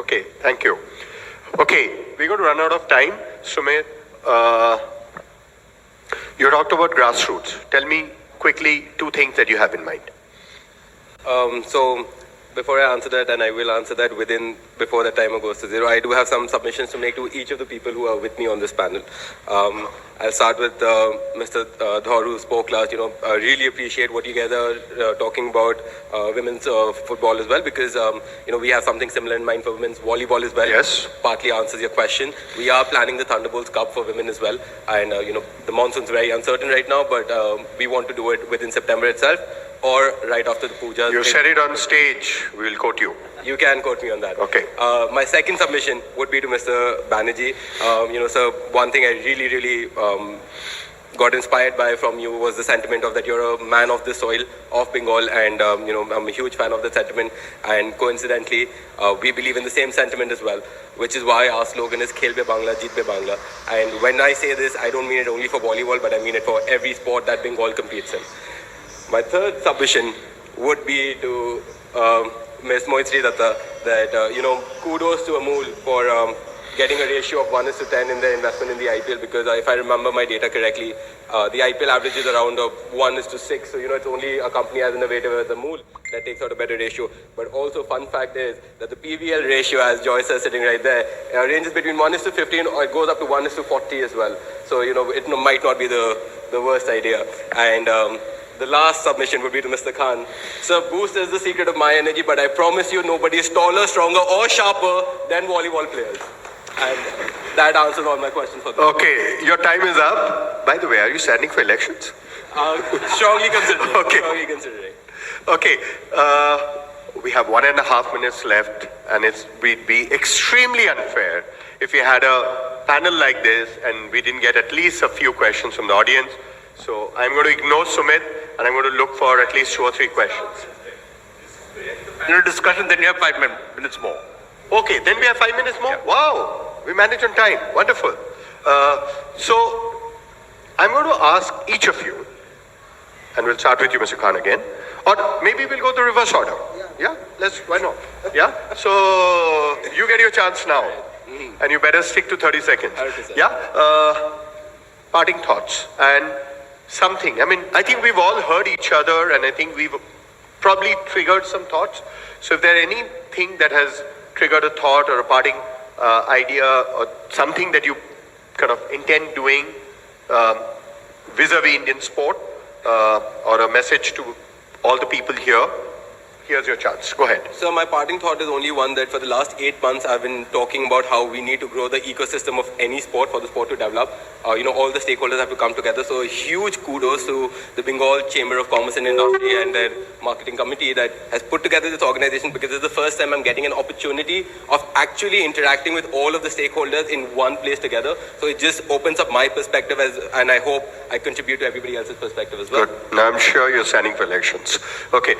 Okay, thank you. Okay, we're going to run out of time. Sumedh, you talked about grassroots. Tell me quickly 2 things that you have in mind. So before I answer that, and I will answer that before the timer goes to 0, I do have some submissions to make to each of the people who are with me on this panel. I'll start with Mr. Dhar, who spoke last. I really appreciate what you guys are talking about women's football as well, because we have something similar in mind for women's volleyball as well. Yes. Partly answers your question. We are planning the Thunderbolts Cup for women as well, and the monsoon's very uncertain right now, but we want to do it within September itself, or right after the puja. You said it on stage. We will quote you. You can quote me on that. Okay. My second submission would be to Mr. Banerjee. So one thing I really got inspired by from you was the sentiment of that you're a man of the soil of Bengal, and I'm a huge fan of that sentiment. And coincidentally, we believe in the same sentiment as well, which is why our slogan is Khel Be Bangla, Jeet Be Bangla. And when I say this, I don't mean it only for volleyball, but I mean it for every sport that Bengal competes in. My third submission would be to Ms. Moitri Datta, that, kudos to Amul for getting a ratio of 1:10 in their investment in the IPL, because if I remember my data correctly, the IPL average is around 1:6. So, it's only a company as innovative as Amul that takes out a better ratio. But also, fun fact is that the PVL ratio, as Joyce is sitting right there, ranges between 1:15 or it goes up to 1:40 as well. So, it might not be the worst idea. And the last submission would be to Mr. Khan. Sir, boost is the secret of my energy, but I promise you nobody is taller, stronger, or sharper than volleyball players. And that answers all my questions for today. Okay, your time is up. By the way, are you standing for elections? Strongly considering. Okay. Strongly considering. Okay, we have 1.5 minutes left, and we'd be extremely unfair if we had a panel like this and we didn't get at least a few questions from the audience. So I'm going to ignore Sumedh, and I'm going to look for at least 2 or 3 questions. Discussion, then you have 5 minutes more. Okay, then we have 5 minutes more? Yeah. Wow, we managed on time. Wonderful. So I'm going to ask each of you, and we'll start with you, Mr. Khan, again. Or maybe we'll go the reverse order. Yeah? Why not? Yeah? So you get your chance now. And you better stick to 30 seconds. 100%. Yeah? Parting thoughts. And something. I think we've all heard each other, and I think we've probably triggered some thoughts. So if there anything that has triggered a thought or a parting idea or something that you kind of intend doing vis-a-vis Indian sport, or a message to all the people here, here's your chance. Go ahead. So my parting thought is only one, that for the last 8 months I've been talking about how we need to grow the ecosystem of any sport for the sport to develop. All the stakeholders have to come together. So a huge kudos to the Bengal Chamber of Commerce and Industry and their marketing committee that has put together this organization, because it's the first time I'm getting an opportunity of actually interacting with all of the stakeholders in one place together. So it just opens up my perspective, and I hope I contribute to everybody else's perspective as well. Good. Now I'm sure you're standing for elections. Okay.